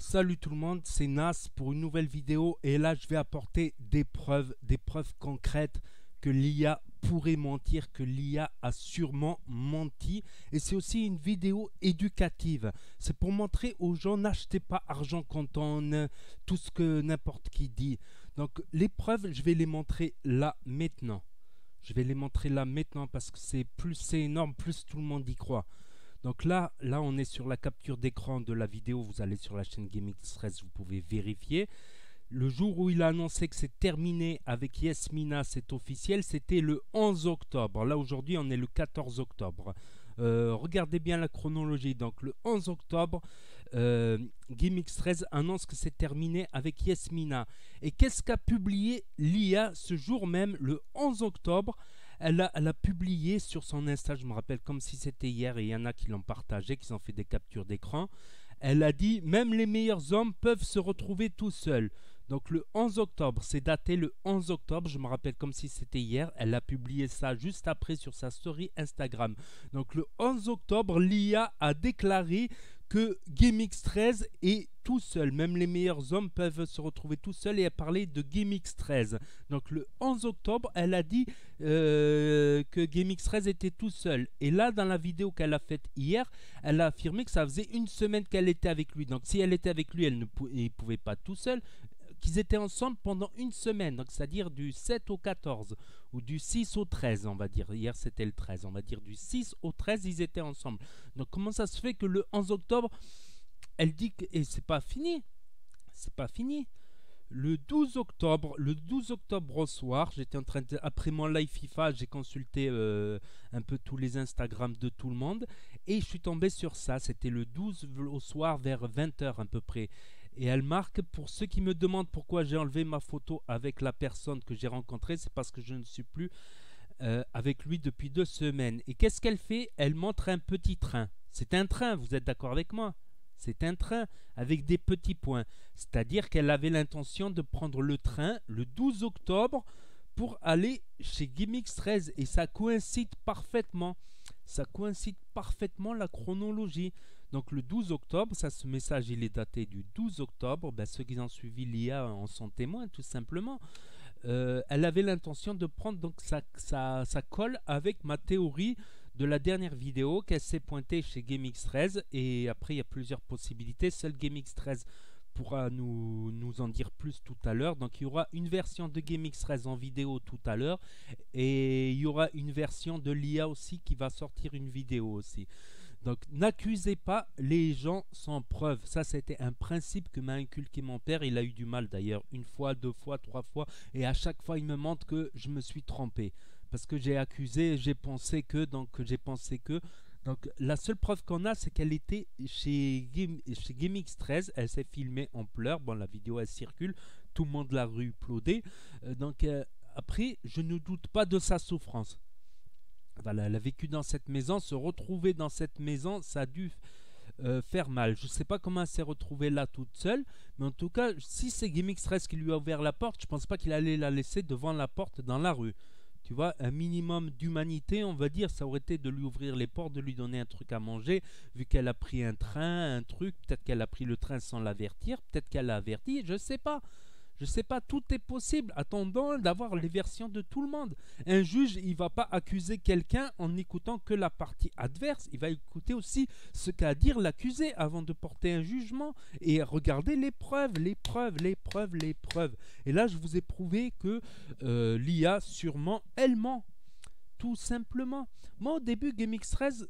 Salut tout le monde, c'est Nas pour une nouvelle vidéo et là je vais apporter des preuves concrètes que l'IA pourrait mentir, que l'IA a sûrement menti, et c'est aussi une vidéo éducative. C'est pour montrer aux gens: n'achetez pas argent comptant, tout ce que n'importe qui dit. Donc les preuves, je vais les montrer là maintenant. Je vais les montrer là maintenant parce que c'est énorme, plus tout le monde y croit. Donc là, on est sur la capture d'écran de la vidéo. Vous allez sur la chaîne GameX13, vous pouvez vérifier. Le jour où il a annoncé que c'est terminé avec Yasmina, c'est officiel, c'était le 11 octobre. Là, aujourd'hui, on est le 14 octobre. Regardez bien la chronologie. Donc, le 11 octobre, GameX13 annonce que c'est terminé avec Yasmina. Et qu'est-ce qu'a publié l'IA ce jour même, le 11 octobre? Elle a publié sur son Insta, je me rappelle comme si c'était hier, et il y en a qui l'ont partagé, qui ont fait des captures d'écran. Elle a dit: même les meilleurs hommes peuvent se retrouver tout seuls. Donc le 11 octobre, c'est daté le 11 octobre, je me rappelle comme si c'était hier. Elle a publié ça juste après sur sa story Instagram. Donc le 11 octobre, l'IA a déclaré que GameX13 est tout seul. Même les meilleurs hommes peuvent se retrouver tout seuls, et elle parlait de GameX13. Donc le 11 octobre, elle a dit que GameX13 était tout seul. Et là, dans la vidéo qu'elle a faite hier, elle a affirmé que ça faisait une semaine qu'elle était avec lui. Donc si elle était avec lui, elle ne pouvait pas tout seul. Qu'ils étaient ensemble pendant une semaine, donc c'est-à-dire du 7 au 14 ou du 6 au 13, on va dire. Hier c'était le 13, on va dire du 6 au 13, ils étaient ensemble. Donc comment ça se fait que le 11 octobre, elle dit que... Et c'est pas fini, c'est pas fini. Le 12 octobre au soir, j'étais en train de... Après mon live FIFA, j'ai consulté un peu tous les Instagram de tout le monde, et je suis tombé sur ça. C'était le 12 au soir vers 20h à peu près. Et elle marque: pour ceux qui me demandent pourquoi j'ai enlevé ma photo avec la personne que j'ai rencontrée, c'est parce que je ne suis plus avec lui depuis 2 semaines. Et qu'est-ce qu'elle fait? Elle montre un petit train. C'est un train, vous êtes d'accord avec moi? C'est un train avec des petits points. C'est-à-dire qu'elle avait l'intention de prendre le train le 12 octobre pour aller chez GameX13. Et ça coïncide parfaitement. Ça coïncide parfaitement la chronologie. Donc le 12 octobre, ça, ce message il est daté du 12 octobre. Ben, ceux qui ont suivi l'IA en sont témoins tout simplement. Elle avait l'intention de prendre, donc ça colle avec ma théorie de la dernière vidéo, qu'elle s'est pointée chez GameX13. Et après il y a plusieurs possibilités. Seul GameX13 pourra nous en dire plus tout à l'heure. Donc il y aura une version de GameX13 en vidéo tout à l'heure, et il y aura une version de l'IA aussi qui va sortir une vidéo aussi. Donc n'accusez pas les gens sans preuve. Ça, c'était un principe que m'a inculqué mon père. Il a eu du mal d'ailleurs, une fois, 2 fois, 3 fois, et à chaque fois il me montre que je me suis trompé. Parce que j'ai accusé, j'ai pensé que, donc la seule preuve qu'on a, c'est qu'elle était chez GameX13. Elle s'est filmée en pleurs. Bon, la vidéo elle circule, tout le monde l'a uploadé. Après, je ne doute pas de sa souffrance. Voilà, elle a vécu dans cette maison, se retrouver dans cette maison, ça a dû faire mal. Je ne sais pas comment elle s'est retrouvée là toute seule, mais en tout cas, si c'est GameX13 qui lui a ouvert la porte, je ne pense pas qu'il allait la laisser devant la porte dans la rue. Tu vois, un minimum d'humanité, on va dire, ça aurait été de lui ouvrir les portes, de lui donner un truc à manger, vu qu'elle a pris un train, un truc. Peut-être qu'elle a pris le train sans l'avertir, peut-être qu'elle l'a averti, je ne sais pas. Je sais pas, tout est possible. Attendons d'avoir les versions de tout le monde. Un juge, il va pas accuser quelqu'un en écoutant que la partie adverse. Il va écouter aussi ce qu'a à dire l'accusé avant de porter un jugement. Et regarder les preuves. Et là, je vous ai prouvé que l'IA, sûrement, elle ment. Tout simplement. Moi, au début, GameX13,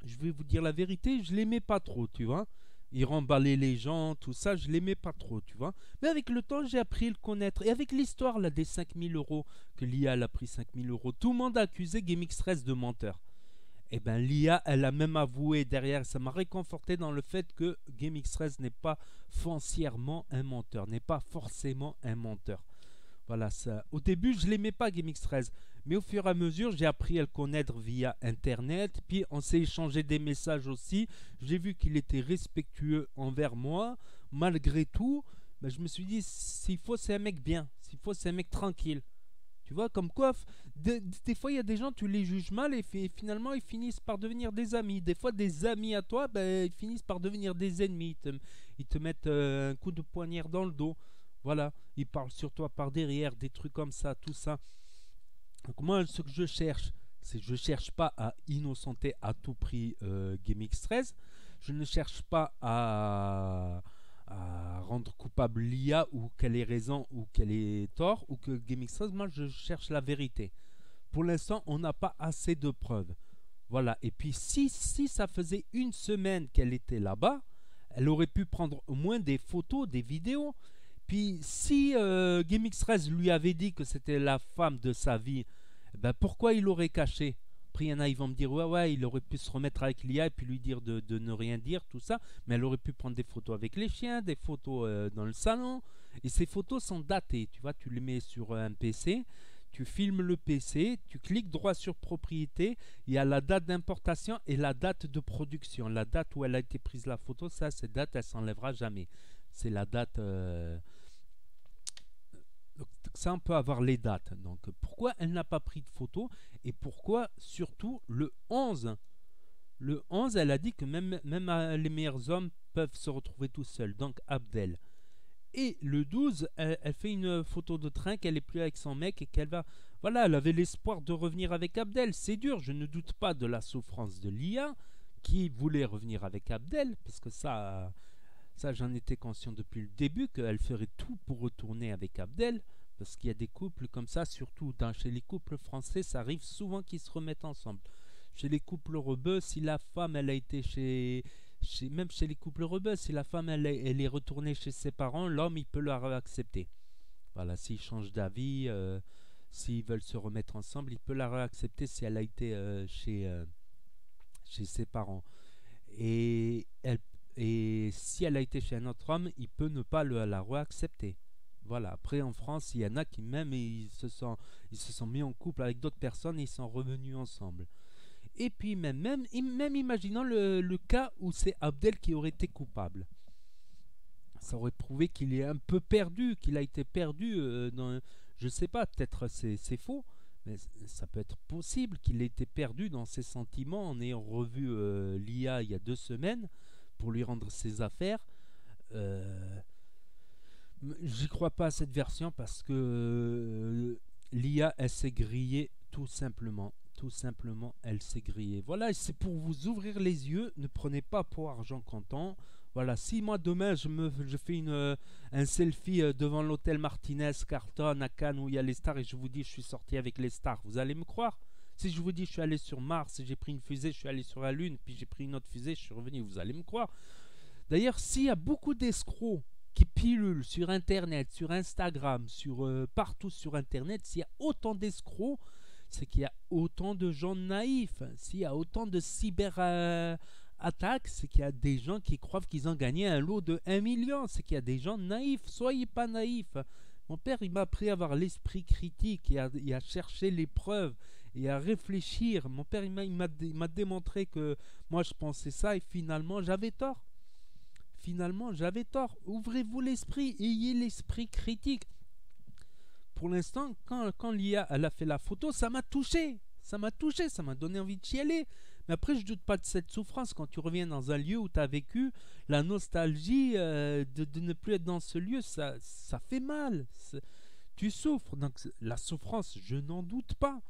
je vais vous dire la vérité, je l'aimais pas trop, tu vois. Il remballait les gens, tout ça, je l'aimais pas trop, tu vois. Mais avec le temps, j'ai appris à le connaître. Et avec l'histoire là des 5000 euros, que l'IA a pris 5000 euros, tout le monde a accusé GameX13 de menteur. Et bien l'IA, elle a même avoué derrière. Ça m'a réconforté dans le fait que GameX13 n'est pas foncièrement un menteur, n'est pas forcément un menteur. Voilà, ça. Au début, je l'aimais pas, GameX13. Mais au fur et à mesure, j'ai appris à le connaître via Internet. Puis, on s'est échangé des messages aussi. J'ai vu qu'il était respectueux envers moi. Malgré tout, ben, je me suis dit, s'il faut, c'est un mec bien. S'il faut, c'est un mec tranquille. Tu vois, comme quoi, des fois, il y a des gens, tu les juges mal et finalement, ils finissent par devenir des amis. Des fois, des amis à toi, ben, ils finissent par devenir des ennemis. Ils te mettent un coup de poignard dans le dos. Voilà, ils parlent sur toi par derrière, des trucs comme ça, tout ça. Donc moi, ce que je cherche, c'est je cherche pas à innocenter à tout prix GameX13. Je ne cherche pas à rendre coupable l'IA ou qu'elle ait raison ou qu'elle ait tort ou que GameX13. Moi, je cherche la vérité. Pour l'instant, on n'a pas assez de preuves. Voilà. Et puis, si ça faisait une semaine qu'elle était là-bas, elle aurait pu prendre au moins des photos, des vidéos. Puis, si GameX13 lui avait dit que c'était la femme de sa vie, ben pourquoi il l'aurait caché? Après, il y en a, ils vont me dire, ouais, il aurait pu se remettre avec l'IA et puis lui dire de ne rien dire, tout ça. Mais elle aurait pu prendre des photos avec les chiens, des photos dans le salon. Et ces photos sont datées. Tu vois, tu les mets sur un PC, tu filmes le PC, tu cliques droit sur propriété. Il y a la date d'importation et la date de production. La date où elle a été prise la photo, ça, cette date, elle s'enlèvera jamais. C'est la date. Donc, ça, on peut avoir les dates. Donc, pourquoi elle n'a pas pris de photo et pourquoi, surtout, le 11, elle a dit que même les meilleurs hommes peuvent se retrouver tout seuls. Donc, Abdel. Et le 12, elle fait une photo de train qu'elle est plus avec son mec et qu'elle va. Voilà, elle avait l'espoir de revenir avec Abdel. C'est dur, je ne doute pas de la souffrance de Lia qui voulait revenir avec Abdel parce que ça, j'en étais conscient depuis le début qu'elle ferait tout pour retourner avec Abdel. Parce qu'il y a des couples comme ça, surtout chez les couples français, ça arrive souvent qu'ils se remettent ensemble. Chez les couples rebeux, si la femme, elle a été même chez les couples rebeux, si la femme, elle est retournée chez ses parents, l'homme, il peut la réaccepter. Voilà, s'ils changent d'avis, s'ils veulent se remettre ensemble, il peut la réaccepter si elle a été chez ses parents. Et si elle a été chez un autre homme, il peut ne pas la réaccepter. Voilà. Après, en France, il y en a qui même ils se sont mis en couple avec d'autres personnes et ils sont revenus ensemble. Et puis même imaginons le cas où c'est Abdel qui aurait été coupable. Ça aurait prouvé qu'il est un peu perdu, qu'il a été perdu dans... Je sais pas, peut-être c'est faux, mais ça peut être possible qu'il ait été perdu dans ses sentiments en ayant revu l'IA il y a 2 semaines pour lui rendre ses affaires. J'y crois pas à cette version parce que l'IA, elle s'est grillée tout simplement. Tout simplement, elle s'est grillée. Voilà, c'est pour vous ouvrir les yeux. Ne prenez pas pour argent comptant. Voilà, si moi demain je fais un selfie devant l'hôtel Martinez, Carlton, à Cannes où il y a les stars et je vous dis je suis sorti avec les stars, vous allez me croire? Si je vous dis je suis allé sur Mars, j'ai pris une fusée, je suis allé sur la Lune, puis j'ai pris une autre fusée, je suis revenu, vous allez me croire? D'ailleurs, s'il y a beaucoup d'escrocs qui pilulent sur Internet, sur Instagram, partout sur Internet, s'il y a autant d'escrocs, c'est qu'il y a autant de gens naïfs. S'il y a autant de cyber-attaques, c'est qu'il y a des gens qui croient qu'ils ont gagné un lot de 1 million. C'est qu'il y a des gens naïfs. Soyez pas naïfs. Mon père, il m'a appris à avoir l'esprit critique et à chercher les preuves et à réfléchir. Mon père, il m'a démontré que moi, je pensais ça et finalement, j'avais tort. Finalement, j'avais tort. Ouvrez-vous l'esprit, ayez l'esprit critique. Pour l'instant, quand l'IA elle a fait la photo, ça m'a touché. Ça m'a touché, ça m'a donné envie de chialer. Mais après, je doute pas de cette souffrance quand tu reviens dans un lieu où tu as vécu, la nostalgie de ne plus être dans ce lieu, ça fait mal. Tu souffres. Donc la souffrance, je n'en doute pas.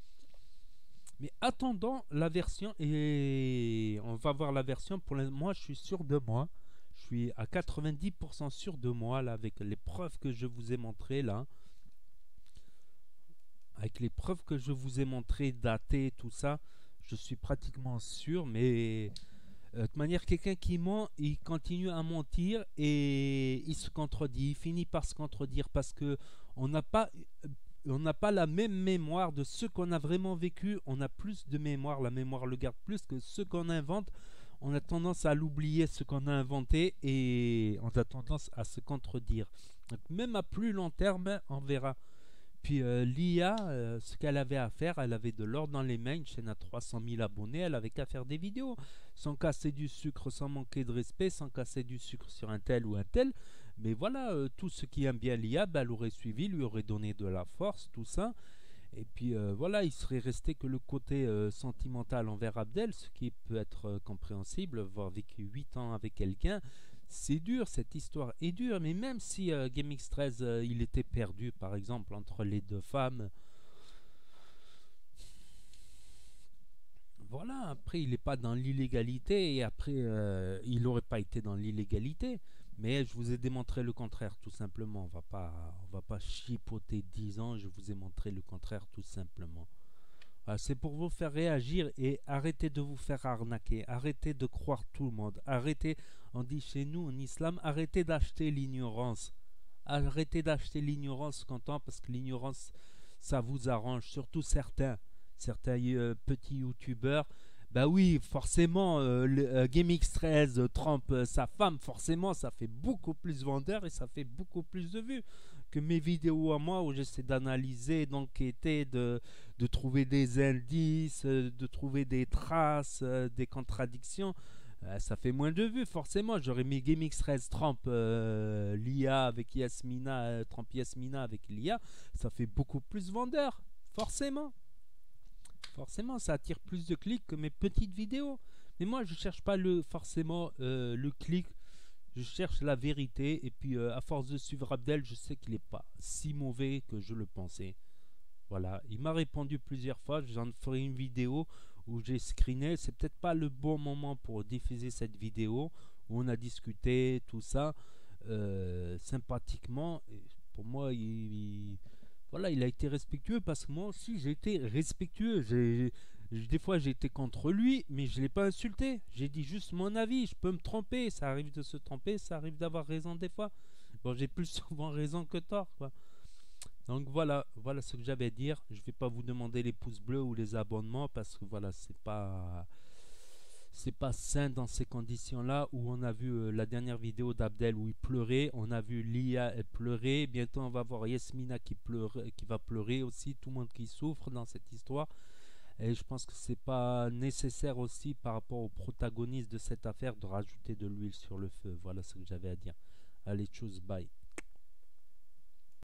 Mais attendons la version et on va voir la version. Moi, je suis sûr de moi. Je suis à 90% sûr de moi là, avec les preuves que je vous ai montrées là. Avec les preuves que je vous ai montrées, datées, tout ça, je suis pratiquement sûr. Mais de toute manière, quelqu'un qui ment, il continue à mentir et il se contredit. Il finit par se contredire parce que on n'a pas la même mémoire de ce qu'on a vraiment vécu. On a plus de mémoire. La mémoire le garde plus que ce qu'on invente. On a tendance à l'oublier ce qu'on a inventé et on a tendance à se contredire. Donc, même à plus long terme, on verra. Puis l'IA, ce qu'elle avait à faire, elle avait de l'or dans les mains, une chaîne à 300 000 abonnés, elle avait qu'à faire des vidéos, sans casser du sucre, sans manquer de respect, sans casser du sucre sur un tel ou un tel. Mais voilà, tout ce qui aime bien l'IA, elle aurait suivi, lui aurait donné de la force, tout ça. Et puis voilà, il serait resté que le côté sentimental envers Abdel, ce qui peut être compréhensible. Avoir vécu 8 ans avec quelqu'un, c'est dur, cette histoire est dure. Mais même si GameX13 il était perdu, par exemple, entre les deux femmes, voilà, après il n'est pas dans l'illégalité et après il n'aurait pas été dans l'illégalité. Mais je vous ai démontré le contraire, tout simplement. On va pas chipoter 10 ans, je vous ai montré le contraire, tout simplement. Voilà, c'est pour vous faire réagir et arrêtez de vous faire arnaquer, arrêtez de croire tout le monde, arrêtez, on dit chez nous en islam, arrêtez d'acheter l'ignorance. Arrêtez d'acheter l'ignorance content parce que l'ignorance, ça vous arrange, surtout certains petits youtubeurs. Bah oui, forcément, GameX13 trompe sa femme, forcément, ça fait beaucoup plus vendeur et ça fait beaucoup plus de vues que mes vidéos à moi où j'essaie d'analyser, d'enquêter, de trouver des indices, de trouver des traces, des contradictions. Ça fait moins de vues, forcément. J'aurais mis GameX13 Trump l'IA avec Yasmina, Trump Yasmina avec l'IA. Ça fait beaucoup plus vendeur, forcément. Forcément, ça attire plus de clics que mes petites vidéos. Mais moi, je cherche pas forcément le clic. Je cherche la vérité. Et puis, à force de suivre Abdel, je sais qu'il n'est pas si mauvais que je le pensais. Voilà. Il m'a répondu plusieurs fois. J'en ferai une vidéo où j'ai screené. C'est peut-être pas le bon moment pour diffuser cette vidéo où on a discuté, tout ça, sympathiquement. Et pour moi, voilà, il a été respectueux parce que moi aussi j'ai été respectueux. Des fois j'ai été contre lui, mais je ne l'ai pas insulté. J'ai dit juste mon avis. Je peux me tromper, ça arrive de se tromper, ça arrive d'avoir raison des fois. Bon, j'ai plus souvent raison que tort, quoi. Donc voilà ce que j'avais à dire. Je vais pas vous demander les pouces bleus ou les abonnements parce que voilà, c'est pas sain dans ces conditions-là où on a vu la dernière vidéo d'Abdel où il pleurait, on a vu Lia pleurer, bientôt on va voir Yasmina qui va pleurer aussi, tout le monde qui souffre dans cette histoire. Et je pense que c'est pas nécessaire aussi par rapport au protagoniste de cette affaire de rajouter de l'huile sur le feu. Voilà ce que j'avais à dire. Allez, tchuss, bye.